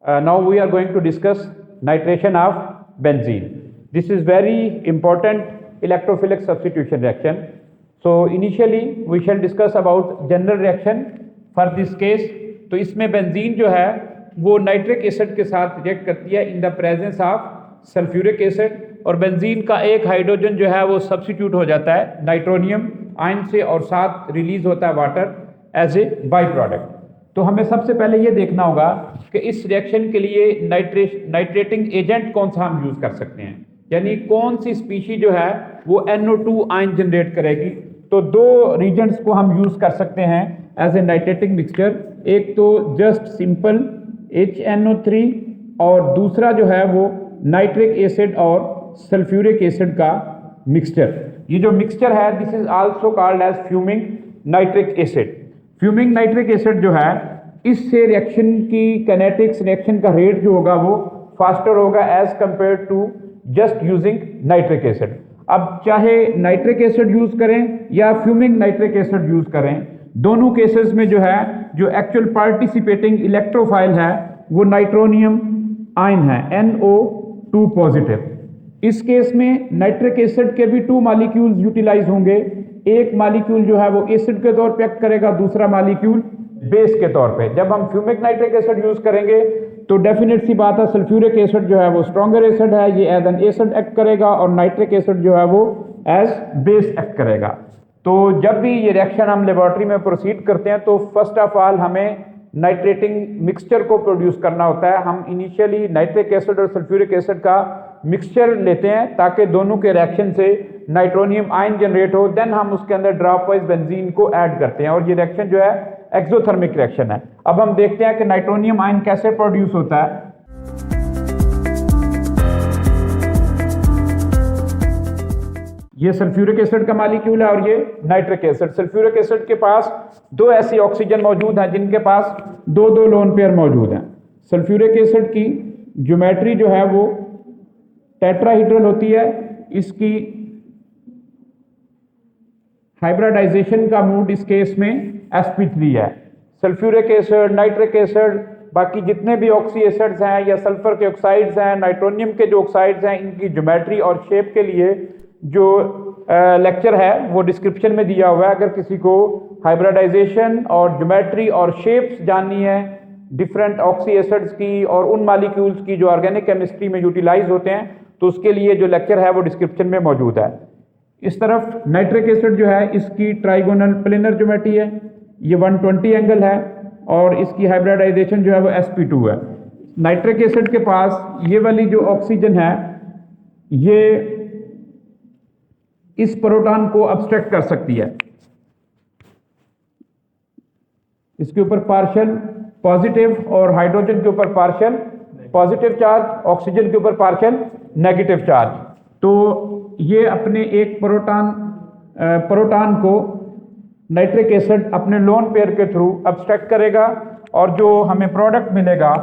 Now we are going to discuss nitration of benzene. This is very important electrophilic substitution reaction. So initially we shall discuss about general reaction for this case. तो इसमें benzene जो है वो nitric acid के साथ react करती है in the presence of sulphuric acid, और बेंजीन का एक हाइड्रोजन जो है वो सब्स्टिट्यूट हो जाता है नाइट्रोनियम आयन से और साथ रिलीज होता है water as a by product. तो हमें सबसे पहले ये देखना होगा कि इस रिएक्शन के लिए नाइट्रेटिंग एजेंट कौन सा हम यूज कर सकते हैं, यानी कौन सी स्पीशी जो है वो NO2 आयन जनरेट करेगी। तो दो रीजेंट्स को हम यूज कर सकते हैं एज ए नाइट्रेटिंग मिक्सचर, एक तो जस्ट सिंपल HNO3 और दूसरा जो है वो नाइट्रिक एसिड और सल्फ्यूरिक एसिड का मिक्सचर। ये जो मिक्सचर है this is also called as fuming nitric acid. Fuming nitric acid जो है इससे रिएक्शन की काइनेटिक्स, रिएक्शन का रेट जो होगा वो फास्टर होगा as compare to just using nitric acid. अब चाहे नाइट्रिक एसिड यूज करें या फ्यूमिंग नाइट्रिक एसिड यूज करें, दोनों केसेस में जो है जो एक्चुअल पार्टिसिपेटिंग इलेक्ट्रोफाइल है वो नाइट्रोनियम आयन है NO2 पॉजिटिव। इस केस में नाइट्रिक एसिड के भी 2 मॉलिक्यूल्स यूटिलाइज होंगे। एक मॉलिक्यूल जो है वो एसिड के तौर पे एक्ट करेगा, दूसरा मॉलिक्यूल बेस के तौर पे। जब हम फ्यूमिक नाइट्रिक एसिड यूज करेंगे तो डेफिनेट सी बात है सल्फ्यूरिक एसिड जो है वो स्ट्रॉन्गर एसिड है, ये एज एन एसिड एक्ट करेगा, और नाइट्रिक एसिड जो है वो एज बेस एक्ट करेगा। तो जब भी ये रिएक्शन हम लेबोरेटरी में प्रोसीड करते हैं तो फर्स्ट ऑफ ऑल हमें नाइट्रेटिंग मिक्सचर को प्रोड्यूस करना होता है। हम इनिशियली नाइट्रिक एसिड और सल्फ्यूरिक एसिड का मिक्सचर लेते हैं ताकि दोनों के रिएक्शन से नाइट्रोनियम आयन जनरेट हो, देन हम उसके अंदर ड्रॉप वाइज बेंजीन को ऐड करते हैं, और ये रिएक्शन जो है एक्सोथर्मिक रिएक्शन है। अब हम देखते हैं कि नाइट्रोनियम आयन कैसे प्रोड्यूस होता है। ये सल्फ्यूरिक एसिड का मॉलिक्यूल है और ये नाइट्रिक एसिड। सल्फ्यूरिक एसिड के पास 2 ऐसी ऑक्सीजन मौजूद हैं जिनके पास 2-2 लोन पेयर मौजूद हैं। सल्फ्यूरिक एसिड की ज्योमेट्री जो है वो टेट्राहीड्रल होती है, इसकी हाइब्रिडाइजेशन का मूड इस केस में sp3 है। सल्फ्यूरिक एसिड, नाइट्रिक एसिड, बाकी जितने भी ऑक्सी एसिड्स हैं या सल्फर के ऑक्साइड्स हैं, नाइट्रोनियम के जो ऑक्साइड्स हैं, इनकी ज्योमेट्री और शेप के लिए जो लेक्चर है वो डिस्क्रिप्शन में दिया हुआ है। अगर किसी को हाइब्रिडाइजेशन और ज्योमेट्री और शेप्स जाननी है डिफरेंट ऑक्सी एसिड्स की और उन मॉलिक्यूल्स की जो ऑर्गेनिक केमिस्ट्री में यूटिलाइज होते हैं, तो उसके लिए जो लेक्चर है वो डिस्क्रिप्शन में मौजूद है। इस तरफ नाइट्रिक एसिड जो है इसकी ट्राइगोनल प्लेनर ज्योमेट्री है, ये 120 एंगल है, और इसकी हाइब्रिडाइजेशन जो है वो sp2 है। नाइट्रिक एसिड के पास ये वाली जो ऑक्सीजन है ये इस प्रोटॉन को अब्स्ट्रैक्ट कर सकती है, इसके ऊपर पार्शियल पॉजिटिव और हाइड्रोजन के ऊपर पार्शियल पॉजिटिव चार्ज, ऑक्सीजन के ऊपर पार्शियल नेगेटिव चार्ज। तो ये अपने एक प्रोटॉन को नाइट्रिक एसिड अपने लोन पेयर के थ्रू अब्स्ट्रैक्ट करेगा, और जो हमें प्रोडक्ट मिलेगा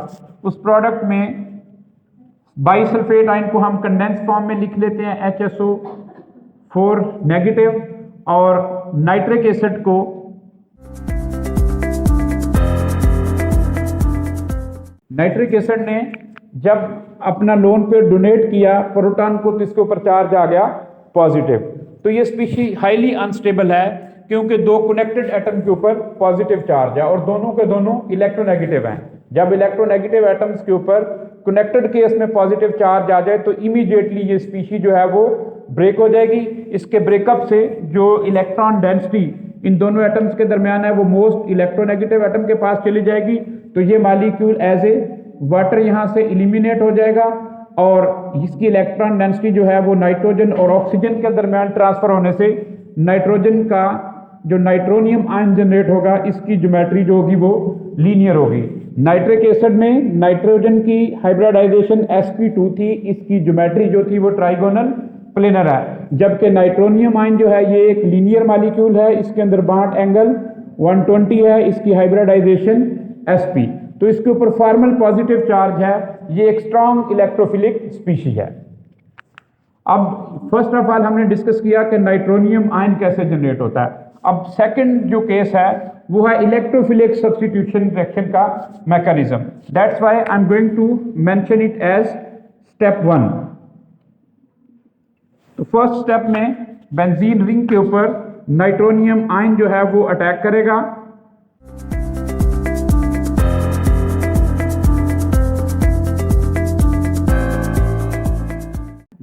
उस प्रोडक्ट में बाइसल्फेट आयन को हम कंडेंस फॉर्म में लिख लेते हैं HSO4 नेगेटिव, और नाइट्रिक एसिड को नाइट्रिक एसिड ने जब अपना लोन पेयर डोनेट किया प्रोटॉन को तो इसके ऊपर चार्ज आ गया पॉजिटिव। तो ये स्पीशी हाईली अनस्टेबल है क्योंकि 2 कनेक्टेड एटम के ऊपर पॉजिटिव चार्ज है और दोनों के दोनों इलेक्ट्रोनेगेटिव हैं। जब इलेक्ट्रोनेगेटिव एटम्स के ऊपर कनेक्टेड केस में पॉजिटिव चार्ज आ जाए तो इमीडिएटली ये स्पीशी जो है वो ब्रेक हो जाएगी। इसके ब्रेकअप से जो इलेक्ट्रॉन डेंसिटी इन दोनों एटम्स के दरमियान है वो मोस्ट इलेक्ट्रोनेगेटिव एटम के पास चली जाएगी। तो ये मॉलिक्यूल एज ए वाटर यहाँ से इलिमिनेट हो जाएगा, और इसकी इलेक्ट्रॉन डेंसिटी जो है वो नाइट्रोजन और ऑक्सीजन के दरमियान ट्रांसफर होने से नाइट्रोजन का जो नाइट्रोनियम आयन जनरेट होगा इसकी ज्योमेट्री जो होगी वो लीनियर होगी। नाइट्रिक एसिड में नाइट्रोजन की हाइब्रिडाइजेशन sp2 थी, इसकी ज्योमेट्री जो थी वो ट्राइगोनल प्लेनर है, जबकि नाइट्रोनियम आयन जो है ये एक लीनियर मॉलिक्यूल है, इसके अंदर बॉन्ड एंगल 120 है, इसकी हाइब्रिडाइजेशन sp। तो इसके ऊपर फॉर्मल पॉजिटिव चार्ज है, ये एक स्ट्रॉन्ग इलेक्ट्रोफिलिक स्पीशी है। अब फर्स्ट ऑफ ऑल हमने डिस्कस किया कि नाइट्रोनियम आयन कैसे जनरेट होता है। अब सेकंड जो केस है वो है इलेक्ट्रोफिलिक सब्स्टिट्यूशन रिएक्शन का mechanism. That's why I am going to mention it as step 1। तो फर्स्ट स्टेप में बेंजीन रिंग के ऊपर नाइट्रोनियम आयन जो है वो अटैक करेगा।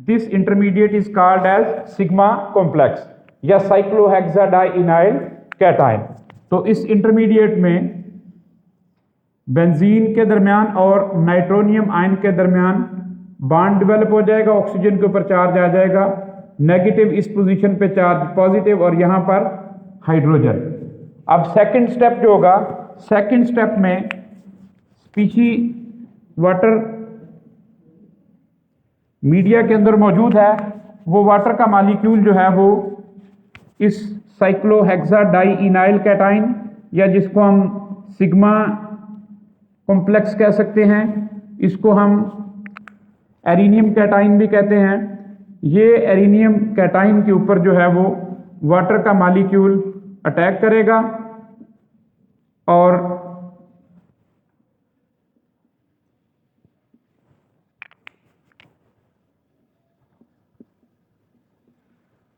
This intermediate is called as sigma complex या साइक्लोहेक्साडाइइनाइल कैटायन। तो इस इंटरमीडिएट में बेंजीन के दरमियान और नाइट्रोनियम आयन के दरमियान बॉन्ड डेवलप हो जाएगा, ऑक्सीजन के ऊपर चार्ज आ जाएगा, नेगेटिव इस पोजीशन पे चार्ज पॉजिटिव और यहां पर हाइड्रोजन। अब सेकंड स्टेप जो होगा, सेकंड स्टेप में स्पीशी वाटर मीडिया के अंदर मौजूद है, वो वाटर का मॉलिक्यूल जो है वो इस साइक्लोहेक्साडाइइनाइल कैटायन या जिसको हम सिग्मा कॉम्प्लेक्स कह सकते हैं, इसको हम एरिनियम कैटायन भी कहते हैं। ये एरिनियम कैटायन के ऊपर जो है वो वाटर का मॉलिक्यूल अटैक करेगा और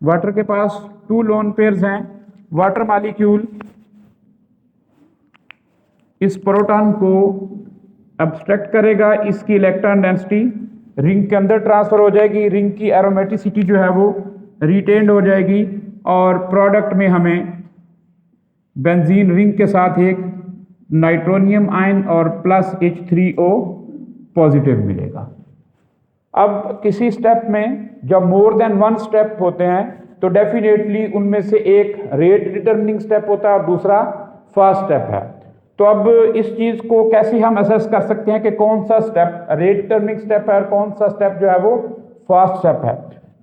वाटर के पास 2 लोन पेयर्स हैं। वाटर मॉलिक्यूल इस प्रोटॉन को अब्स्ट्रैक्ट करेगा, इसकी इलेक्ट्रॉन डेंसिटी रिंग के अंदर ट्रांसफर हो जाएगी, रिंग की एरोमेटिसिटी जो है वो रिटेन्ड हो जाएगी और प्रोडक्ट में हमें बेंजीन रिंग के साथ एक नाइट्रोनियम आयन और प्लस H3O पॉजिटिव मिलेगा। अब किसी स्टेप में जब मोर देन 1 स्टेप होते हैं तो डेफिनेटली उनमें से एक रेट डिटरमिनिंग स्टेप होता है और दूसरा फर्स्ट स्टेप है। तो अब इस चीज़ को कैसे हम असेस कर सकते हैं कि कौन सा स्टेप रेट डिटरमिनिंग स्टेप है और कौन सा स्टेप जो है वो फर्स्ट स्टेप है।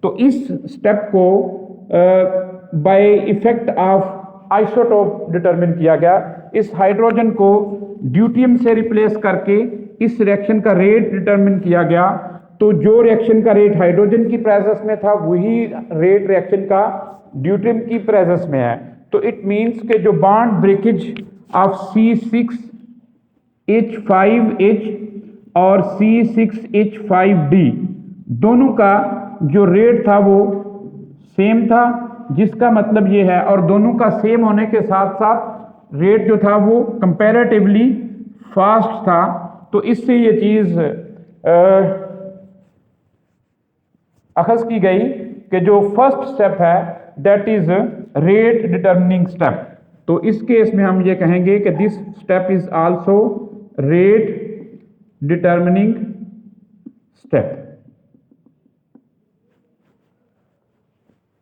तो इस स्टेप को by effect of isotope determine किया गया। इस हाइड्रोजन को ड्यूटियम से रिप्लेस करके इस रिएक्शन का रेट डिटरमिन किया गया। तो जो रिएक्शन का रेट हाइड्रोजन की प्रेजेंस में था वही रेट रिएक्शन का ड्यूटियम की प्रेजेंस में है। तो इट मींस कि जो बॉन्ड ब्रेकेज ऑफ C6H5H और C6H5D दोनों का जो रेट था वो सेम था, जिसका मतलब ये है, और दोनों का सेम होने के साथ साथ रेट जो था वो कंपैरेटिवली फास्ट था। तो इससे ये चीज़ अखज़ की गई कि जो फर्स्ट स्टेप है that is rate determining step. तो इस केस में हम ये कहेंगे कि this step is also rate determining step.